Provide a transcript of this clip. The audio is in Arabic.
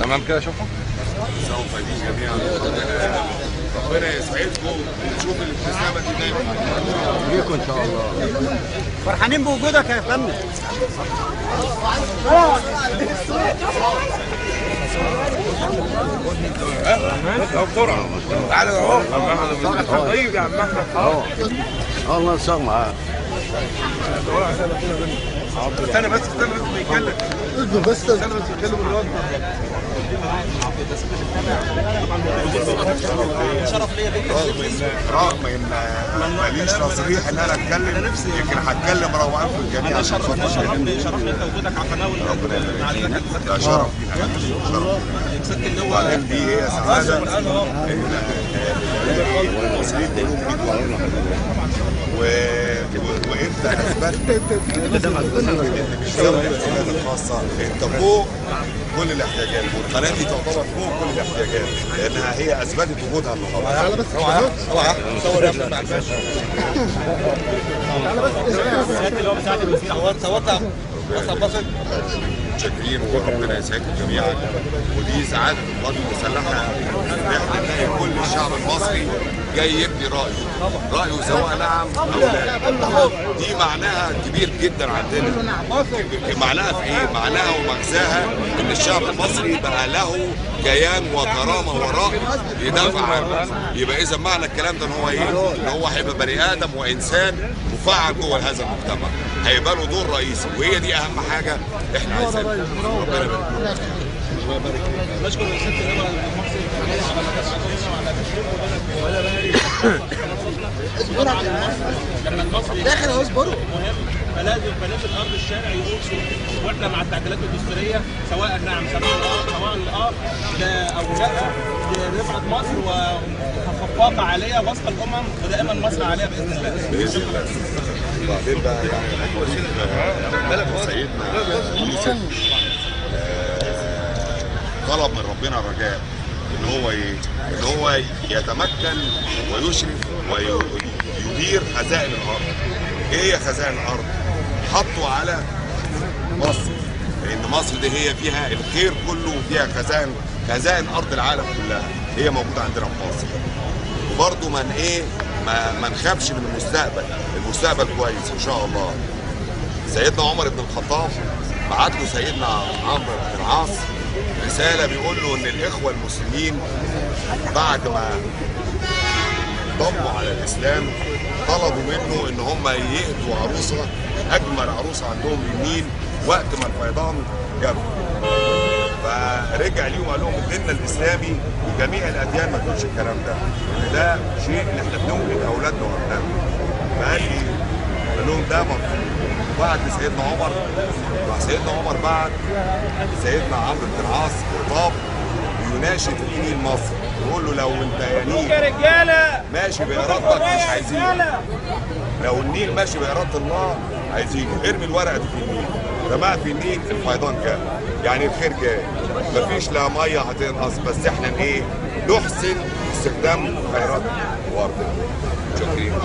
تمام كده شوفوا. سوف دي جميعا ربنا يسعدكم ونشوف الابتسامه دي دايما بيكم ان شاء الله. فرحانين بوجودك يا فندم. بسرعه تعالى اهو. طيب يا عم احمد. الله يسلمك معاك. استنى بس بيتكلم. استنى بس بيتكلم الواد. شرف ليا رغم ان ماليش تصريح ان انا اتكلم، لكن هتكلم روعان في الجميع. شرف ليا وجودك على القناه ده شرف لينا. وبعدين دي هي سعاده المصريين كلهم وانت اثبتت ان مش ذوي الاحتياجات الخاصه، انت فوق كل الاحتياجات، والقناه دي تعتبر فوق كل الاحتياجات لانها هي اثبتت وجودها النهارده. تعالى بس اوعى صور يا ابني مع الباشا. تعالى بس السيادة اللي هو مساعد الوزير صورت بسط. متشكرين وربنا يسعدكم جميعا. ودي سعاده القوات المسلحه ان احنا نلاقي كل الشعب المصري جاي يبني رايه سواء نعم او لا. دي معناها كبير جدا عندنا. معناها في ايه؟ معناها ومغزاها ان الشعب المصري بقى له كيان وكرامه وراء يدافع عنه. يبقى اذا معنى الكلام ده ان هو ايه؟ ان هو هيبقى بني ادم وانسان مفعل جوه هذا المجتمع، هيبقى له دور رئيسي، وهي دي اهم حاجه احنا عايزينها. ربنا يبارك فيك. نشكر الست اللواء المصري لما المصري داخل اصبروا مهم، فلازم ارض الشارع يقول صوته، واحنا مع التعديلات الدستوريه سواء نعم سواء الاه او لا لرفعه مصر وخفاقه عاليه وسط الامم، ودائما مصر عاليه باذن الله. باذن الله. وبعدين بقى يعني سيدنا يوسف طلب من ربنا رجاء ان هو ايه؟ ان هو يتمكن ويشرف ويدير خزائن الارض. ايه هي خزائن الارض؟ حطوا على مصر، لان مصر دي هي فيها الخير كله، وفيها خزائن ارض العالم كلها هي موجوده عندنا في مصر. وبرضه ما نخافش من المستقبل كويس ان شاء الله. سيدنا عمر بن الخطاب بعت له سيدنا عمرو بن العاص رساله بيقول له ان الاخوه المسلمين بعد ما ضموا على الاسلام طلبوا منه ان هم يهدوا عروسه، اجمل عروسه عندهم للنيل وقت ما الفيضان جاب. فرجع ليهم قال لهم الدين الاسلامي وجميع الاديان ما تقولش الكلام ده، ده شيء ان احنا بنولد اولادنا وابنائنا. قال لهم ده مرفوض. بعد سيدنا عمر بعد سيدنا عمرو بن العاص خطاب يناشد فيه مصر، يقول له لو انت يا نيل ماشي بارادتك مش عايزينه، لو النيل ماشي باراده الله عايزينه، ارمي الورقه دي في النيل. رماها في النيل الفيضان جاء، يعني الخير جاي، مفيش لا ميه هتنقص، بس احنا نحسن استخدام خيرات الارض. شكرا.